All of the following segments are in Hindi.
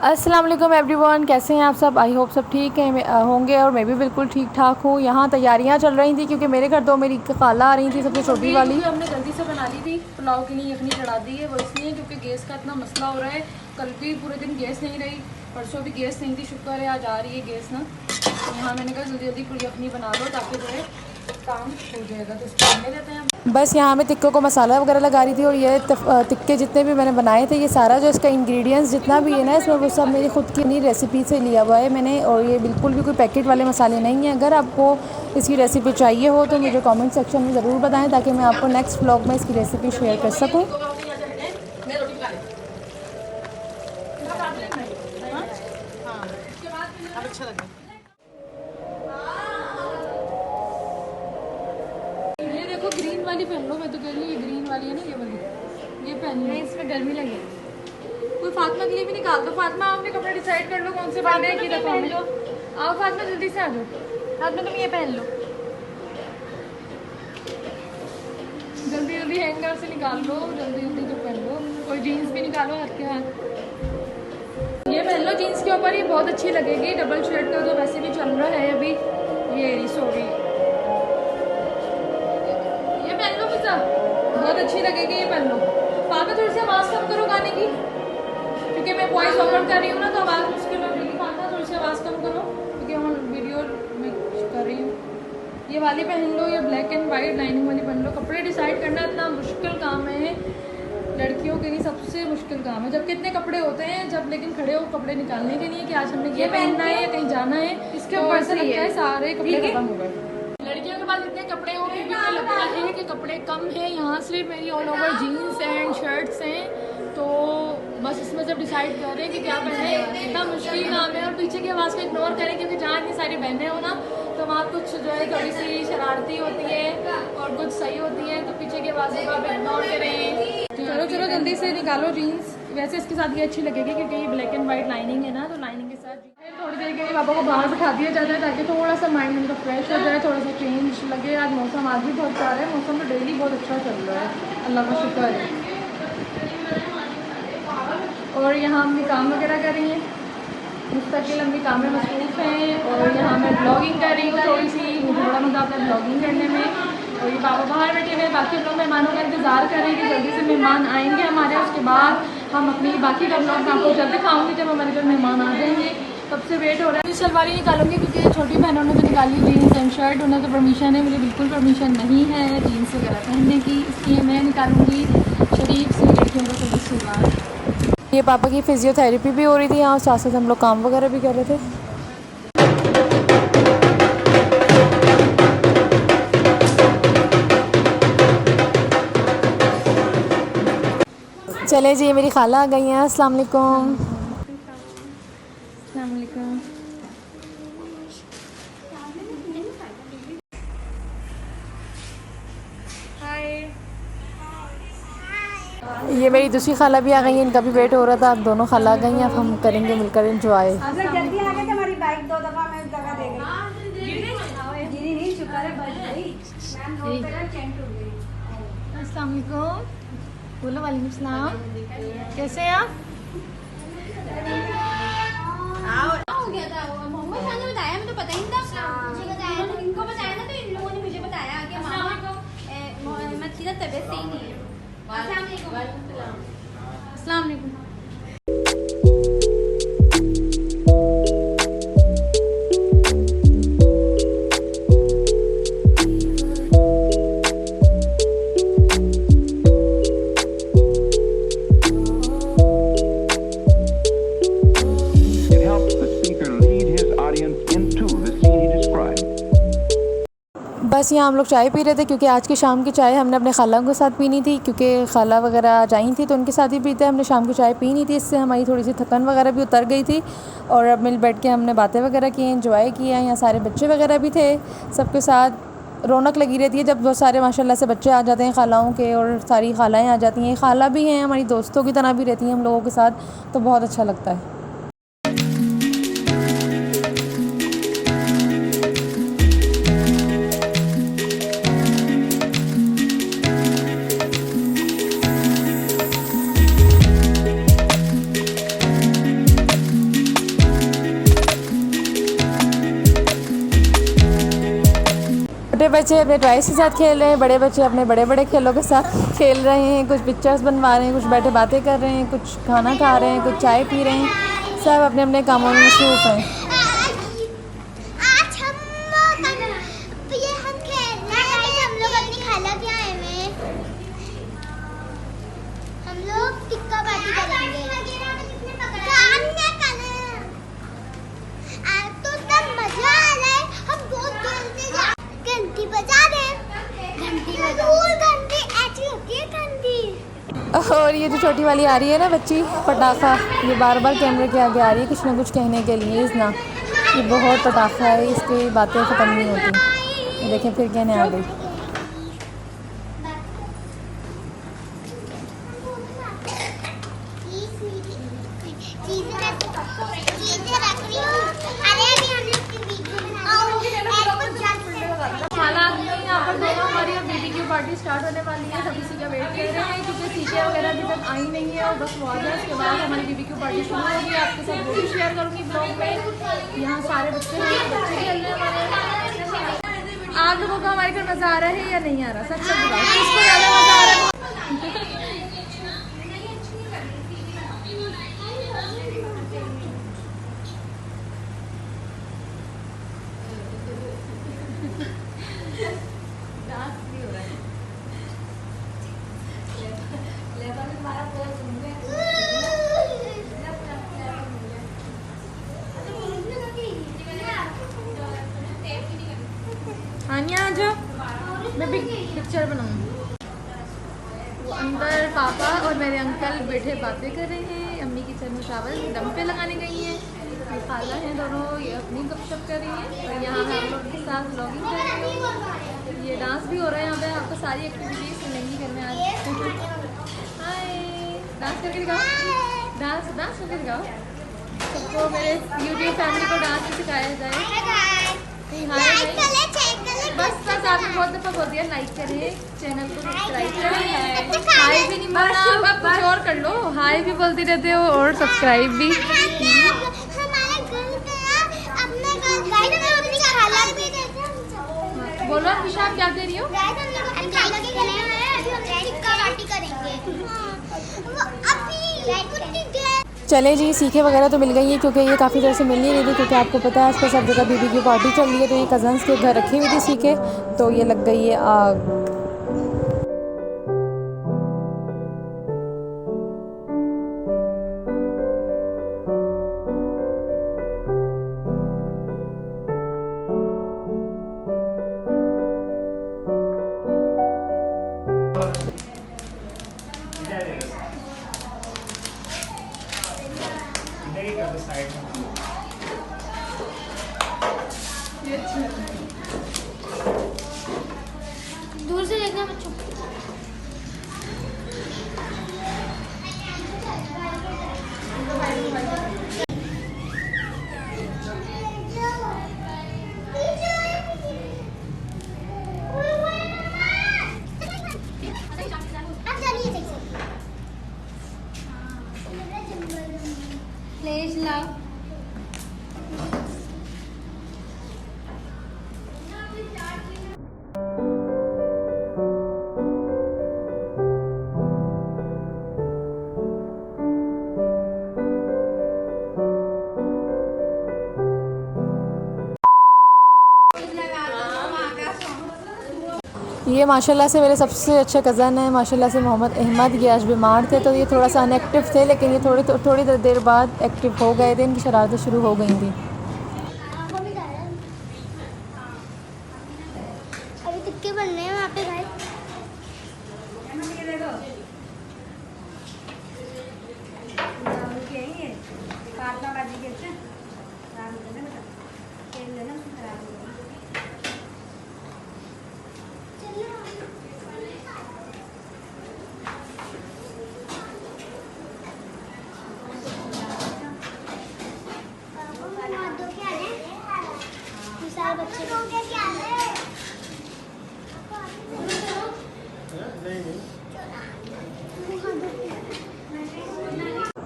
अस्सलाम वालेकुम एवरीवन, कैसे हैं आप सब। आई होप सब ठीक हैं होंगे और मैं भी बिल्कुल ठीक ठाक हूँ। यहाँ तैयारियाँ चल रही थी क्योंकि मेरे घर तो मेरी खाला आ रही थी, सबसे छोटी वाली। हमने जल्दी से बना ली थी पुलाव के लिए, यखनी चढ़ा दी है। वो इसलिए क्योंकि गैस का इतना मसला हो रहा है। कल भी पूरे दिन गैस नहीं रही, परसों भी गैस नहीं थी, शुक्र है आज आ रही है गैस ना। तो यहाँ मैंने कहा जल्दी जल्दी यखनी बना लो ताकि जो है काम हो जाएगा। तो इसको ले लेते हैं। बस यहाँ मैं टिक्कों को मसाला वगैरह लगा रही थी और ये टिक्के जितने भी मैंने बनाए थे, ये सारा जो इसका इंग्रेडिएंट्स जितना भी है ना इसमें, वो सब मेरी ख़ुद की नई रेसिपी से लिया हुआ है मैंने। और ये बिल्कुल भी कोई पैकेट वाले मसाले नहीं हैं। अगर आपको इसकी रेसिपी चाहिए हो तो मुझे कमेंट सेक्शन में ज़रूर बताएं ताकि मैं आपको नेक्स्ट व्लॉग में इसकी रेसिपी शेयर कर सकूँ। ग्रीन वाली पहन लो, मैं तो कह रही हूँ ये ग्रीन वाली है ना, ये वाली ये पहन लो। इसमें गर्मी लगे। कोई फातिमा के लिए भी निकाल दो। फातिमा आपने कपड़े डिसाइड कर लो कौन से पहनने हैं। की पहन लो। आओ फातिमा जल्दी से आ जाओ। हाथ में तुम ये पहन लो। जल्दी जल्दी हैंगर से निकाल लो, जल्दी जल्दी तो पहन लो। कोई जीन्स भी निकालो हाथ के हाथ। ये पहन लो जीन्स के ऊपर, ये बहुत अच्छी लगेगी। डबल शर्ट का तो वैसे भी चल रहा है अभी। ये सॉरी बहुत अच्छी लगेगी, ये पहन लो। फातिमा थोड़ी सी आवाज़ कम करो गाने की, क्योंकि मैं वॉइस ओवर कर रही हूँ ना तो आवाज़ मुश्किल हो रही है। फातिमा थोड़ी सी आवाज़ कम करो क्योंकि हम वीडियो में कर रही हूँ। ये वाली पहन लो, ये ब्लैक एंड वाइट लाइनिंग वाली पहन लो। कपड़े डिसाइड करना इतना मुश्किल काम है लड़कियों के लिए, सबसे मुश्किल काम है। जब कितने कपड़े होते हैं, जब लेकिन खड़े हो कपड़े निकालने के लिए कि आज हमने ये पहनना है या कहीं जाना है, इसके ऊपर से लगता है सारे कपड़े खत्म हो गए। लड़कियों के पास इतने कपड़े हो फिर भी मुझे लगता है कि कपड़े कम है। यहाँ सिर्फ मेरी all over jeans and shirts हैं। तो बस इसमें जब डिसाइड कर रहे हैं कि क्या पहने, इतना मुश्किल काम है। और पीछे की आवाज़ को इग्नोर करें क्योंकि जहाँ इतनी सारी बहनें हो ना तो वहाँ कुछ जो है थोड़ी सी शरारती होती है और कुछ सही होती है। तो पीछे की आवाज़ को आप इग्नोर करें। चलो चलो जल्दी से निकालो जीन्स। वैसे इसके साथ ये अच्छी लगेगी क्योंकि ये ब्लैक एंड वाइट लाइनिंग है ना, तो लाइनिंग के साथ थोड़ी देर के लिए पापा को बाहर बिठा दिया जाता है ताकि थोड़ा सा माइंड उनका फ्रेश हो जाए, थोड़ा सा चेंज लगे। आज मौसम आज भी बहुत प्यारा है, मौसम तो डेली बहुत अच्छा चल रहा है, अल्लाह का शुक्र है। और यहाँ हम भी काम वगैरह कर रही हैं, मुस्तकिल हम भी काम में मसरूफ़ हैं। और यहाँ मैं ब्लॉगिंग कर रही हूँ थोड़ी सी, मुझे बड़ा मज़ा आता है ब्लॉगिंग करने में। और ये पापा बाहर बैठे हुए, बाकी लोग मेहमानों का इंतज़ार कर रहे हैं कि जल्दी से मेहमान आएंगे हमारे। उसके बाद हम अपनी बाकी का ब्लॉग आपको जल्द दिखाऊंगी जब हमारे घर मेहमान आ जाएंगे। तब से वेट हो रहा है। सलवार ही निकालूंगी क्योंकि छोटी बहनों ने तो निकाली जीन्स एंड शर्ट, उन्हें तो परमिशन है, मुझे बिल्कुल परमिशन नहीं है जीन्स वगैरह पहनने की, इसलिए मैं निकालूंगी शरीफ सी लड़कियों को सभी सलवार। ये पापा की फिजियोथेरेपी भी हो रही थी यहाँ, साथ साथ हम लोग काम वगैरह भी कर रहे थे। चले जी, मेरी खाला आ गई हैं। अस्सलाम वालेकुम। अस्सलाम वालेकुम। हाय। ये मेरी दूसरी खाला भी आ गई है, इनका भी वेट हो रहा था। अब दोनों खाला आ गई हैं, अब हम करेंगे मिलकर एंजॉय। जल्दी आ गए थे, हमारी बाइक 2 दफा मैं जगह दे गई। गिरी नहीं, शुक्र है बच गई। मैम रोड पे ना चेंज हो गई। अस्सलाम वालेकुम। बोलो वालेकुम सलाम। कैसे हैं आप? हो गया था मोहम्मद खान ने बताया, मुझे पता ही नहीं था। मुझे बताया तो इनको बताया ना, तो इन लोगों ने मुझे बताया कि मोहम्मद की ना तबीयत सही नहीं है। अस्सलाम वालेकुम। बस यहाँ हम लोग चाय पी रहे थे क्योंकि आज की शाम की चाय हमने अपने खाला के साथ पीनी थी, क्योंकि खाला वगैरह आज आई थी तो उनके साथ ही पीते। हमने शाम की चाय पीनी थी, इससे हमारी थोड़ी सी थकन वगैरह भी उतर गई थी। और अब मिल बैठ के हमने बातें वगैरह की, एंजॉय किया। यहाँ सारे बच्चे वगैरह भी थे, सबके साथ रौनक लगी रहती है जब बहुत सारे माशाल्लाह से बच्चे आ जाते हैं खालाओं के, और सारी खालाएँ आ जाती हैं। खाला भी हैं हमारी दोस्तों की तरह भी रहती हैं हम लोगों के साथ, तो बहुत अच्छा लगता है। बच्चे अपने टॉयज़ के साथ खेल रहे हैं, बड़े बच्चे अपने बड़े बड़े खेलों के साथ खेल रहे हैं, कुछ पिक्चर्स बनवा रहे हैं, कुछ बैठे बातें कर रहे हैं, कुछ खाना खा रहे हैं, कुछ चाय पी रहे हैं। सब अपने अपने कामों में मसरूफ़ हैं। आज हम खेल रहे हैं, हम लोग अपनी खाला के आए हैं, हम लोग टिक्का पार्टी करेंगे। आज तो तब मजा आ रहा है, हम बहुत खेलते जा। घंटी बजा रहे, घंटी ऐसी होती है घंटी। और ये जो छोटी वाली आ रही है ना बच्ची पटाखा, ये बार बार कैमरे के आगे आ रही है कुछ ना कुछ कहने के लिए। इसना ये बहुत पटाखा है, इसकी बातें ख़त्म नहीं होती। ये देखें फिर कहने आ गई। पार्टी स्टार्ट होने वाली है, सब इसी का वेट कर रहे हैं क्योंकि सीखे वगैरह अभी तक आई नहीं है और बस मौज है। उसके बाद हमारी बीबीक्यू पार्टी शुरू होगी। आपके साथ वो भी शेयर करूँगी ब्लॉग में। यहाँ सारे बच्चे हैं, बच्चे खेल रहे हैं हमारे। आप लोगों को हमारे घर मज़ा आ रहा है या नहीं आ रहा? सच सच बताओ, किसको ज़्यादा मज़ा आ रहा है? आनिया आ जाओ, मैं भी पिक्चर बनाऊँ। वो अंदर पापा और मेरे अंकल बैठे बातें कर रहे हैं। अम्मी किचन में चावल दम पे लगाने गई हैं। ये खाला हैं दोनों, ये अपनी गपशप कर रही हैं और यहाँ हम लोग के साथ व्लॉगिंग कर रहे हैं। ये डांस भी हो रहा है यहाँ पे। आपको सारी एक्टिविटीज़ मिलेंगी घर में आज। हाय, डांस करके दिखाओ, डांस करके दिखाओ सबको। मेरे यूट्यूब फैमिली को डांस भी सिखाया जाए। बस आपने बहुत दफ़ा बोल दिया, लाइक करें, चैनल को सब्सक्राइब करें। हाय भी नहीं बोलना, अब कुछ और कर लो। हाय भी बोलते रहते हो और सब्सक्राइब भी। बोलो अनिशा, आप क्या कह रही हो? चले जी, सीखे वगैरह तो मिल गई हैं क्योंकि ये काफ़ी देर से मिल नहीं रही थी। क्योंकि आपको पता है आजकल सब जगह बीबीक्यू पार्टी चल रही है। तो ये कज़न्स के घर रखी हुई थी सीखे, तो ये लग गई है आग। दूर से देखना बच्चों। प्लीज लव ये माशाल्लाह से मेरे सबसे अच्छे कज़न हैं। माशाल्लाह से मोहम्मद अहमद, ये आज बीमार थे तो ये थोड़ा सा अनएक्टिव थे, लेकिन ये थोड़ी देर बाद एक्टिव हो गए थे। इनकी शरारतें शुरू हो गई थी। अभी टिक्के बन रहे हैं वहाँ पे भाई।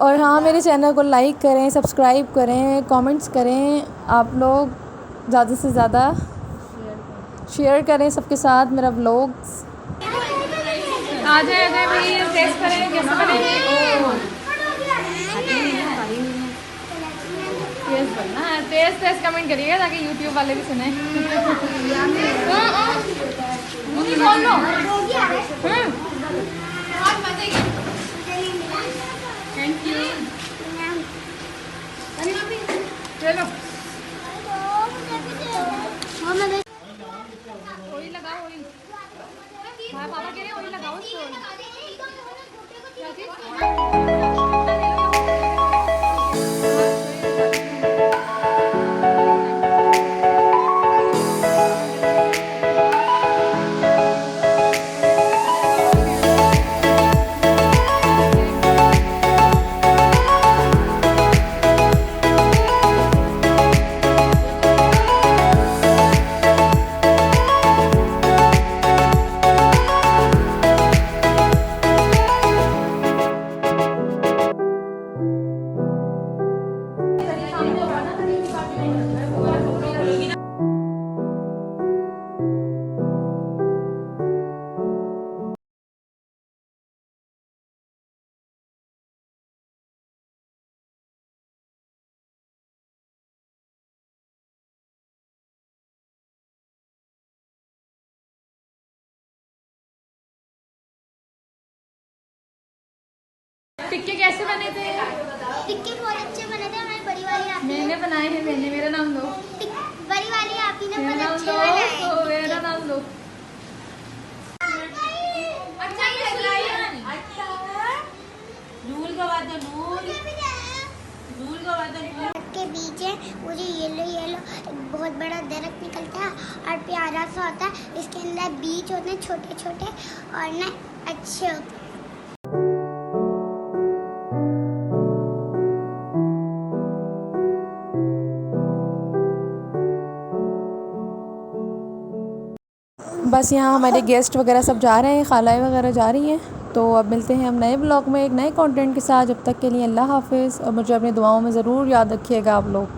और हाँ, मेरे चैनल को लाइक करें, सब्सक्राइब करें, कमेंट्स करें। आप लोग ज़्यादा से ज़्यादा शेयर करें सबके साथ मेरा व्लॉग्स। आ जाए भाई, टेस्ट करें कैसे बनेंगे। टेस्ट बनना है, टेस्ट कमेंट करिएगा ताकि यूट्यूब वाले भी सुने। मुझे बोल लो। Thank you. चलो ऑयल लगाओ, ऑयल। हाँ पापा कह रहे हैं ऑयल लगाओ इसको। टिक्के कैसे बने थे? टिक्के बहुत अच्छे बने थे, हमारी बड़ी वाली आप मैंने बनाए हैं, मैंने। मेरा नाम दो। बड़ी वाली आप ही ने मेरा बहुत नाम अच्छे दो, बनाए। तो मेरा नाम दो। अच्छा ये नूल का वादा, नूल का वादा, नूल। के बीच है वो जो येलो येलो बहुत बड़ा दरख्त निकलता है और प्यारा सा होता है। इसके अंदर बीज होते हैं छोटे छोटे और ना अच्छे होते हैं। बस यहाँ हमारे गेस्ट वगैरह सब जा रहे हैं, खालाएँ वगैरह जा रही हैं। तो अब मिलते हैं हम नए ब्लॉग में एक नए कंटेंट के साथ। जब तक के लिए अल्लाह हाफ़िज़, और मुझे अपनी दुआओं में ज़रूर याद रखिएगा आप लोग।